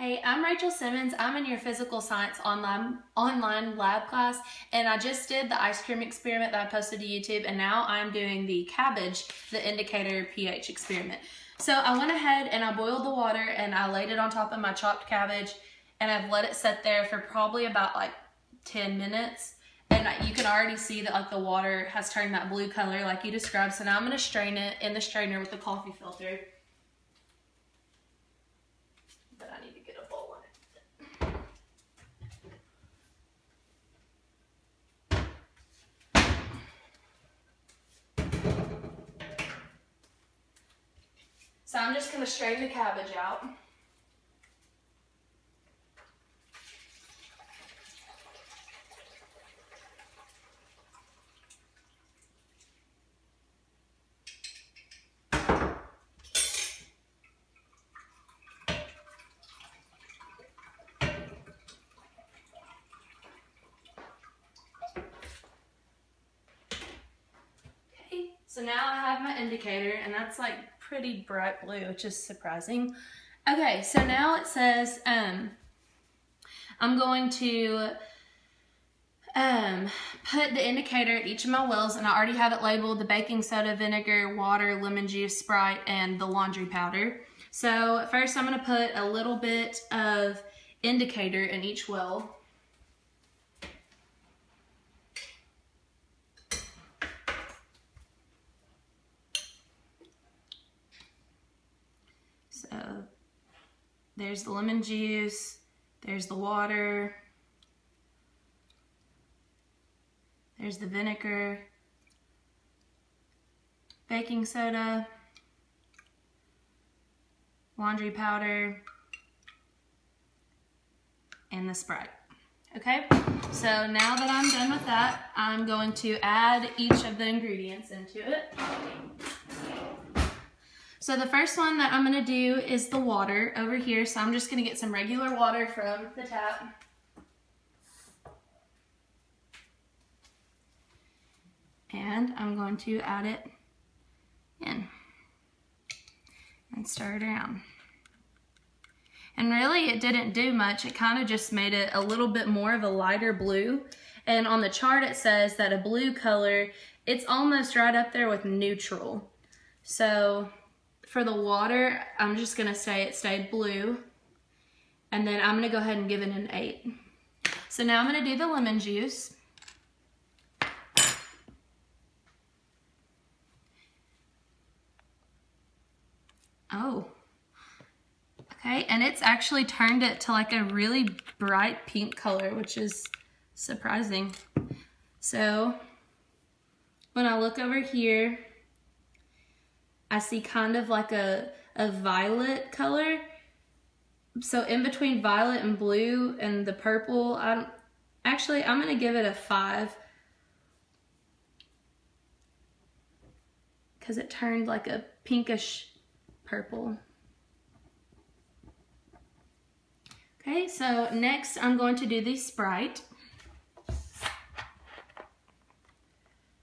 Hey, I'm Rachel Simmons. I'm in your physical science online lab class, and I just did the ice cream experiment that I posted to YouTube, and now I'm doing the cabbage, the indicator pH experiment. So I went ahead and I boiled the water and I laid it on top of my chopped cabbage, and I've let it sit there for probably about like 10 minutes. And you can already see that the water has turned that blue color like you described. So now I'm going to strain it in the strainer with the coffee filter. But I need to get a bowl in it. So I'm just going to strain the cabbage out. So now I have my indicator, and that's like pretty bright blue, which is surprising. Okay, so now it says I'm going to put the indicator at each of my wells, and I already have it labeled: the baking soda, vinegar, water, lemon juice, Sprite, and the laundry powder. So first I'm going to put a little bit of indicator in each well. So there's the lemon juice, there's the water, there's the vinegar, baking soda, laundry powder, and the Sprite. Okay, so now that I'm done with that, I'm going to add each of the ingredients into it. So the first one that I'm going to do is the water over here. So I'm just going to get some regular water from the tap. And I'm going to add it in and stir it around. And really it didn't do much. It kind of just made it a little bit more of a lighter blue. And on the chart it says that a blue color, it's almost right up there with neutral. So for the water, I'm just gonna say it stayed blue, and then I'm gonna go ahead and give it an 8. So now I'm gonna do the lemon juice. Oh, okay, and it's actually turned it to like a really bright pink color, which is surprising. So when I look over here, I see kind of like a violet color. So in between violet and blue and the purple, I'm gonna give it a 5. Because it turned like a pinkish purple. Okay, so next I'm going to do the Sprite.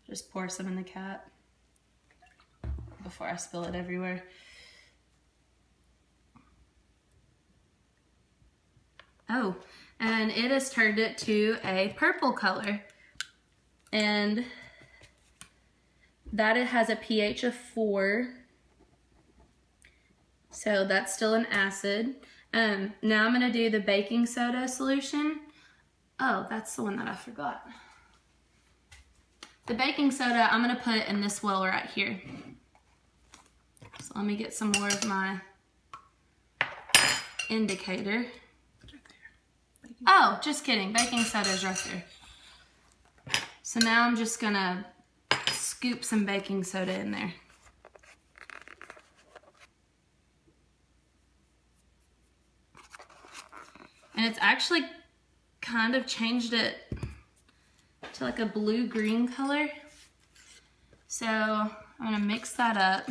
Just pour some in the cap before I spill it everywhere. Oh, and it has turned it to a purple color. And that it has a pH of 4. So that's still an acid. Now I'm gonna do the baking soda solution. Oh, that's the one that I forgot. The baking soda I'm gonna put in this well right here. So let me get some more of my indicator. Oh, just kidding. Baking soda is right there. So now I'm just gonna scoop some baking soda in there. And it's actually kind of changed it to like a blue-green color. So I'm gonna mix that up.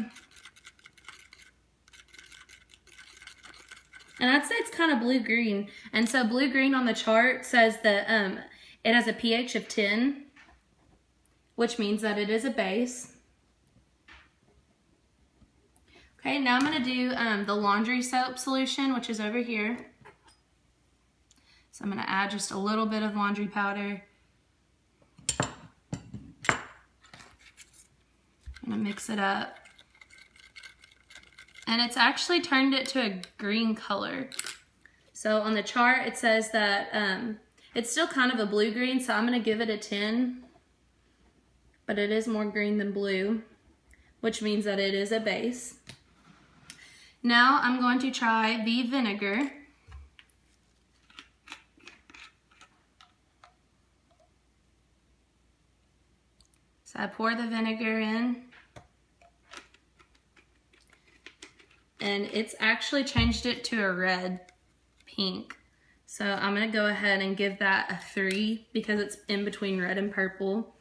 And I'd say it's kind of blue-green. And so blue-green on the chart says that it has a pH of 10, which means that it is a base. Okay, now I'm gonna do the laundry soap solution, which is over here. So I'm gonna add just a little bit of laundry powder. I'm gonna mix it up. And it's actually turned it to a green color. So on the chart, it says that it's still kind of a blue-green, so I'm gonna give it a 10. But it is more green than blue, which means that it is a base. Now I'm going to try the vinegar. So I pour the vinegar in. And it's actually changed it to a red pink. So I'm gonna go ahead and give that a 3 because it's in between red and purple.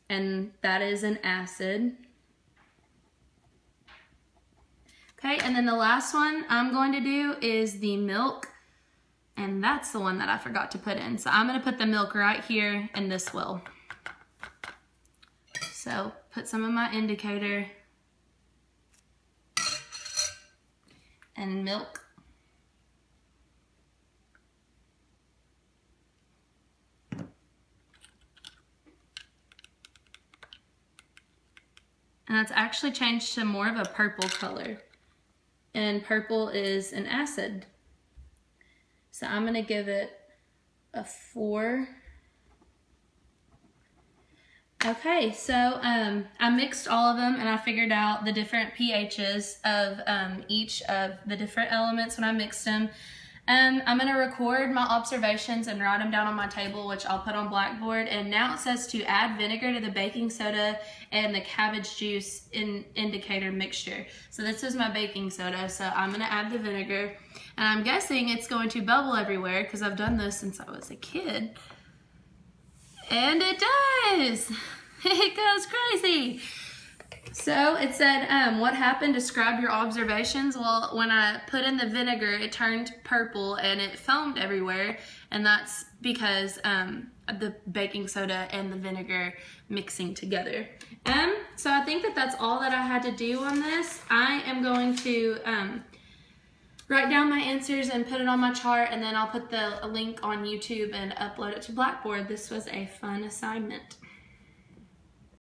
And that is an acid. Okay, and then the last one I'm going to do is the milk. And that's the one that I forgot to put in. So I'm gonna put the milk right here in this well. So put some of my indicator and milk. And that's actually changed to more of a purple color. And purple is an acid. So I'm gonna give it a 4. Okay, so I mixed all of them and I figured out the different pHs of each of the different elements when I mixed them. I'm gonna record my observations and write them down on my table, which I'll put on Blackboard. And now it says to add vinegar to the baking soda and the cabbage juice indicator mixture. So this is my baking soda, so I'm gonna add the vinegar. And I'm guessing it's going to bubble everywhere because I've done this since I was a kid. And it does! It goes crazy! So it said, what happened? Describe your observations. Well, when I put in the vinegar, it turned purple and it foamed everywhere. And that's because of the baking soda and the vinegar mixing together. So I think that that's all that I had to do on this. I am going to write down my answers and put it on my chart, and then I'll put the link on YouTube and upload it to Blackboard. This was a fun assignment.